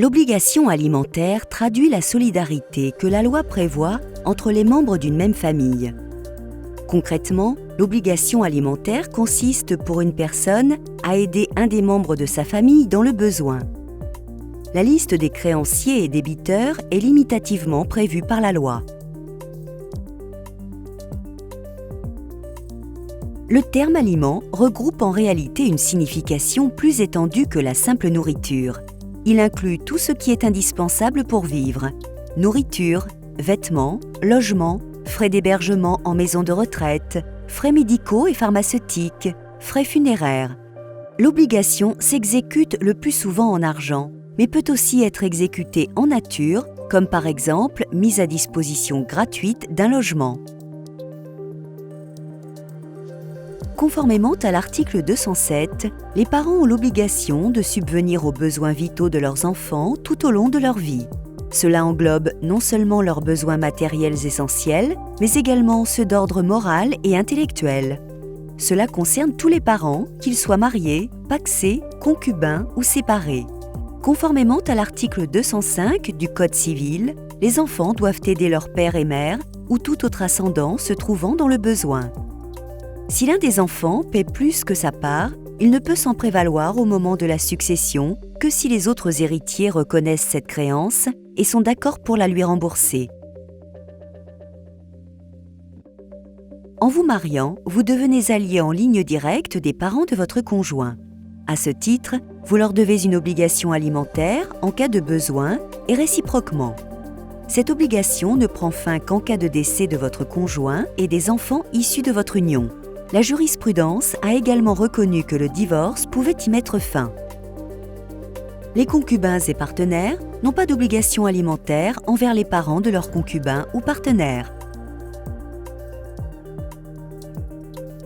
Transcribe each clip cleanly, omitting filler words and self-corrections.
L'obligation alimentaire traduit la solidarité que la loi prévoit entre les membres d'une même famille. Concrètement, l'obligation alimentaire consiste pour une personne à aider un des membres de sa famille dans le besoin. La liste des créanciers et débiteurs est limitativement prévue par la loi. Le terme aliment regroupe en réalité une signification plus étendue que la simple nourriture. Il inclut tout ce qui est indispensable pour vivre: nourriture, vêtements, logement, frais d'hébergement en maison de retraite, frais médicaux et pharmaceutiques, frais funéraires. L'obligation s'exécute le plus souvent en argent, mais peut aussi être exécutée en nature, comme par exemple mise à disposition gratuite d'un logement. Conformément à l'article 207, les parents ont l'obligation de subvenir aux besoins vitaux de leurs enfants tout au long de leur vie. Cela englobe non seulement leurs besoins matériels essentiels, mais également ceux d'ordre moral et intellectuel. Cela concerne tous les parents, qu'ils soient mariés, pacsés, concubins ou séparés. Conformément à l'article 205 du Code civil, les enfants doivent aider leur père et mère ou tout autre ascendant se trouvant dans le besoin. Si l'un des enfants paie plus que sa part, il ne peut s'en prévaloir au moment de la succession que si les autres héritiers reconnaissent cette créance et sont d'accord pour la lui rembourser. En vous mariant, vous devenez alliés en ligne directe des parents de votre conjoint. À ce titre, vous leur devez une obligation alimentaire en cas de besoin et réciproquement. Cette obligation ne prend fin qu'en cas de décès de votre conjoint et des enfants issus de votre union. La jurisprudence a également reconnu que le divorce pouvait y mettre fin. Les concubins et partenaires n'ont pas d'obligation alimentaire envers les parents de leurs concubins ou partenaires.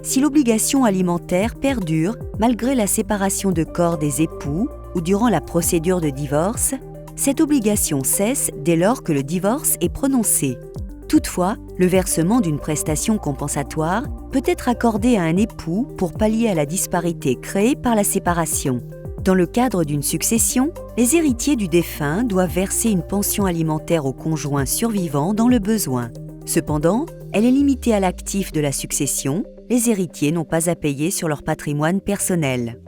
Si l'obligation alimentaire perdure malgré la séparation de corps des époux ou durant la procédure de divorce, cette obligation cesse dès lors que le divorce est prononcé. Toutefois, le versement d'une prestation compensatoire peut être accordé à un époux pour pallier à la disparité créée par la séparation. Dans le cadre d'une succession, les héritiers du défunt doivent verser une pension alimentaire au conjoint survivant dans le besoin. Cependant, elle est limitée à l'actif de la succession. Les héritiers n'ont pas à payer sur leur patrimoine personnel.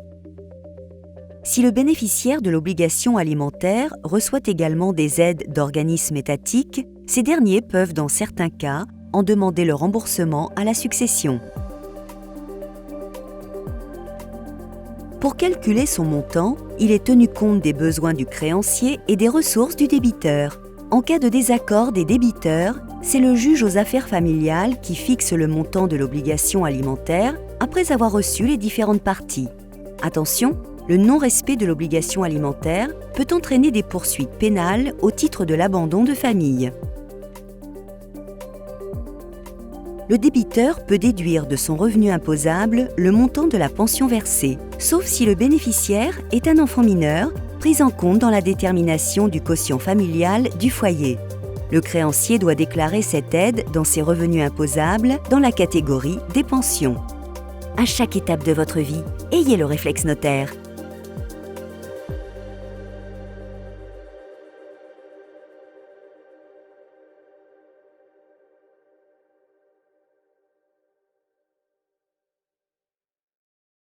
Si le bénéficiaire de l'obligation alimentaire reçoit également des aides d'organismes étatiques, ces derniers peuvent, dans certains cas, en demander le remboursement à la succession. Pour calculer son montant, il est tenu compte des besoins du créancier et des ressources du débiteur. En cas de désaccord des débiteurs, c'est le juge aux affaires familiales qui fixe le montant de l'obligation alimentaire après avoir reçu les différentes parties. Attention, le non-respect de l'obligation alimentaire peut entraîner des poursuites pénales au titre de l'abandon de famille. Le débiteur peut déduire de son revenu imposable le montant de la pension versée, sauf si le bénéficiaire est un enfant mineur, pris en compte dans la détermination du quotient familial du foyer. Le créancier doit déclarer cette aide dans ses revenus imposables dans la catégorie des pensions. À chaque étape de votre vie, ayez le réflexe notaire.